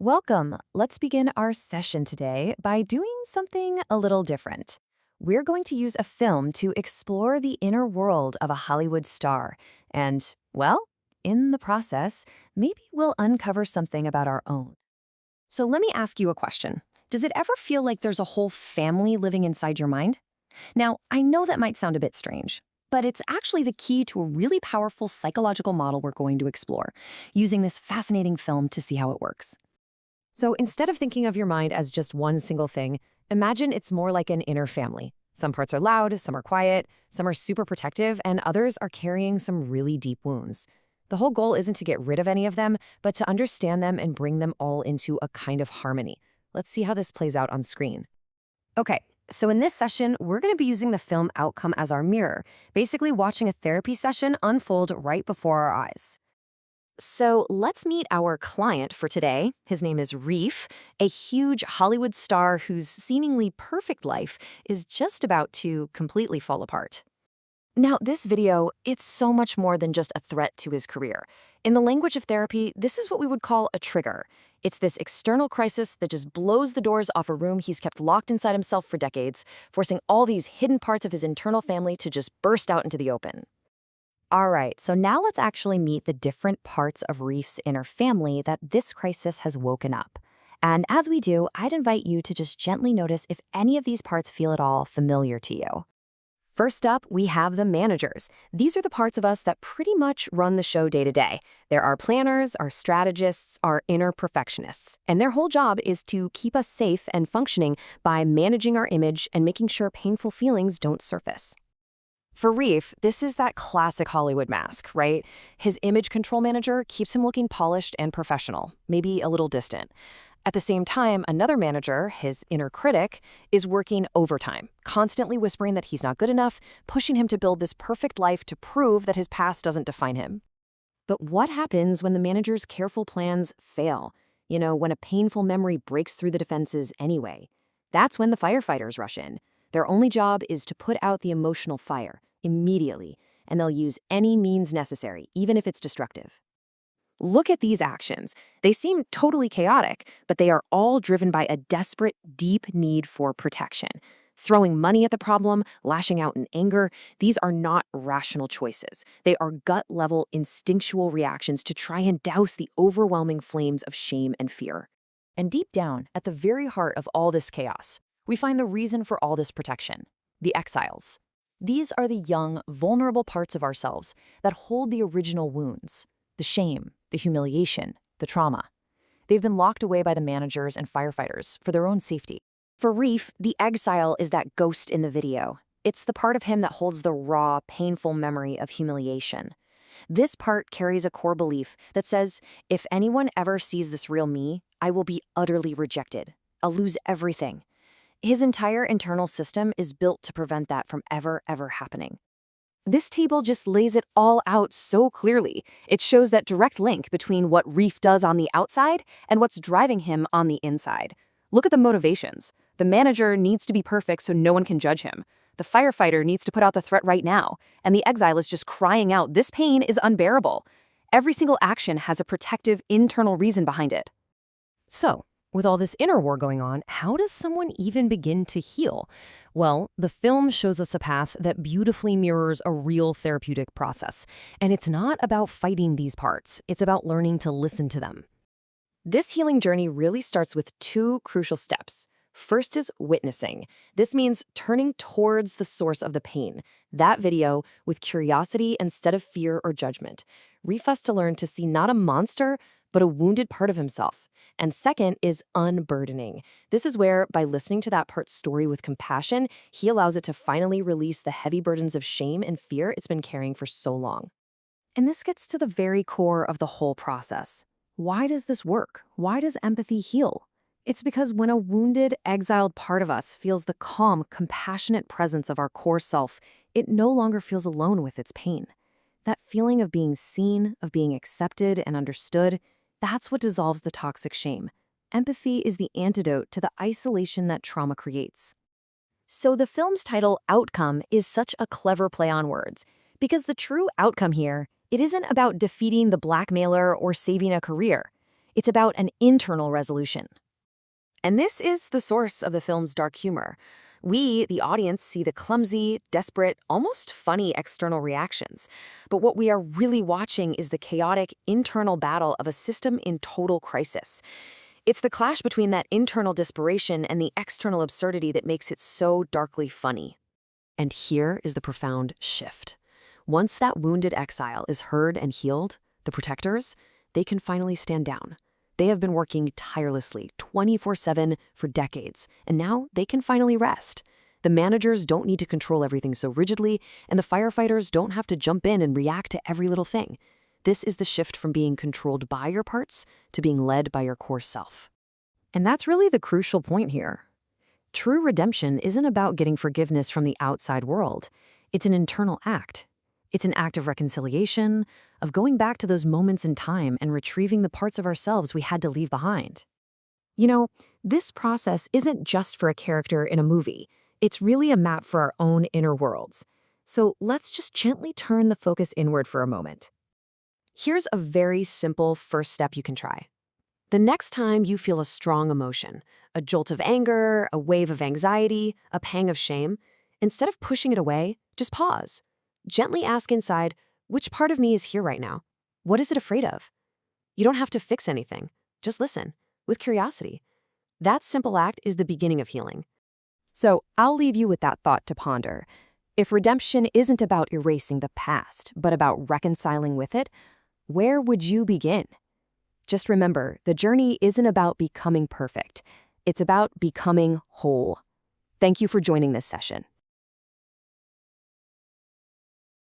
Welcome. Let's begin our session today by doing something a little different. We're going to use a film to explore the inner world of a Hollywood star. And, well, in the process, maybe we'll uncover something about our own. So let me ask you a question. Does it ever feel like there's a whole family living inside your mind? Now, I know that might sound a bit strange, but it's actually the key to a really powerful psychological model we're going to explore, using this fascinating film to see how it works. So instead of thinking of your mind as just one single thing, imagine it's more like an inner family. Some parts are loud, some are quiet, some are super protective, and others are carrying some really deep wounds. The whole goal isn't to get rid of any of them, but to understand them and bring them all into a kind of harmony. Let's see how this plays out on screen. Okay, so in this session, we're going to be using the film outcome as our mirror, basically watching a therapy session unfold right before our eyes. So let's meet our client for today. His name is Reef, a huge Hollywood star whose seemingly perfect life is just about to completely fall apart. Now, this video, it's so much more than just a threat to his career. In the language of therapy, this is what we would call a trigger. It's this external crisis that just blows the doors off a room he's kept locked inside himself for decades, forcing all these hidden parts of his internal family to just burst out into the open. All right, so now let's actually meet the different parts of Reef's inner family that this crisis has woken up. And as we do, I'd invite you to just gently notice if any of these parts feel at all familiar to you. First up, we have the managers. These are the parts of us that pretty much run the show day to day. They're our planners, our strategists, our inner perfectionists. And their whole job is to keep us safe and functioning by managing our image and making sure painful feelings don't surface. For Reef, this is that classic Hollywood mask, right? His image control manager keeps him looking polished and professional, maybe a little distant. At the same time, another manager, his inner critic, is working overtime, constantly whispering that he's not good enough, pushing him to build this perfect life to prove that his past doesn't define him. But what happens when the manager's careful plans fail? When a painful memory breaks through the defenses anyway. That's when the firefighters rush in. Their only job is to put out the emotional fire immediately, and they'll use any means necessary, even if it's destructive. Look at these actions. They seem totally chaotic, but they are all driven by a desperate, deep need for protection. Throwing money at the problem, lashing out in anger, these are not rational choices. They are gut-level, instinctual reactions to try and douse the overwhelming flames of shame and fear. And deep down, at the very heart of all this chaos, we find the reason for all this protection: the exiles. These are the young, vulnerable parts of ourselves that hold the original wounds, the shame, the humiliation, the trauma. They've been locked away by the managers and firefighters for their own safety. For Reef, the exile is that ghost in the video. It's the part of him that holds the raw, painful memory of humiliation. This part carries a core belief that says, if anyone ever sees this real me, I will be utterly rejected. I'll lose everything. His entire internal system is built to prevent that from ever happening. This table just lays it all out so clearly. It shows that direct link between what Reef does on the outside and what's driving him on the inside. Look at the motivations. The manager needs to be perfect so no one can judge him. The firefighter needs to put out the threat right now. And the exile is just crying out, this pain is unbearable. Every single action has a protective internal reason behind it. So, with all this inner war going on, how does someone even begin to heal? Well, the film shows us a path that beautifully mirrors a real therapeutic process. And it's not about fighting these parts. It's about learning to listen to them. This healing journey really starts with two crucial steps. First is witnessing. This means turning towards the source of the pain, that video, with curiosity instead of fear or judgment. Reef has to learn to see not a monster, but a wounded part of himself. And second is unburdening. This is where, by listening to that part's story with compassion, he allows it to finally release the heavy burdens of shame and fear it's been carrying for so long. And this gets to the very core of the whole process. Why does this work? Why does empathy heal? It's because when a wounded, exiled part of us feels the calm, compassionate presence of our core self, it no longer feels alone with its pain. That feeling of being seen, of being accepted and understood, that's what dissolves the toxic shame. Empathy is the antidote to the isolation that trauma creates. So the film's title, Outcome, is such a clever play on words, because the true outcome here, it isn't about defeating the blackmailer or saving a career. It's about an internal resolution. And this is the source of the film's dark humor. We, the audience, see the clumsy, desperate, almost funny external reactions. But what we are really watching is the chaotic internal battle of a system in total crisis. It's the clash between that internal desperation and the external absurdity that makes it so darkly funny. And here is the profound shift. Once that wounded exile is heard and healed, the protectors, they can finally stand down. They have been working tirelessly, 24/7 for decades, and now they can finally rest. The managers don't need to control everything so rigidly, and the firefighters don't have to jump in and react to every little thing. This is the shift from being controlled by your parts to being led by your core self. And that's really the crucial point here. True redemption isn't about getting forgiveness from the outside world. It's an internal act. It's an act of reconciliation, of going back to those moments in time and retrieving the parts of ourselves we had to leave behind. You know, this process isn't just for a character in a movie. It's really a map for our own inner worlds. So let's just gently turn the focus inward for a moment. Here's a very simple first step you can try. The next time you feel a strong emotion, a jolt of anger, a wave of anxiety, a pang of shame, instead of pushing it away, just pause. Gently ask inside, which part of me is here right now? What is it afraid of? You don't have to fix anything. Just listen, with curiosity. That simple act is the beginning of healing. So I'll leave you with that thought to ponder. If redemption isn't about erasing the past, but about reconciling with it, where would you begin? Just remember, the journey isn't about becoming perfect. It's about becoming whole. Thank you for joining this session.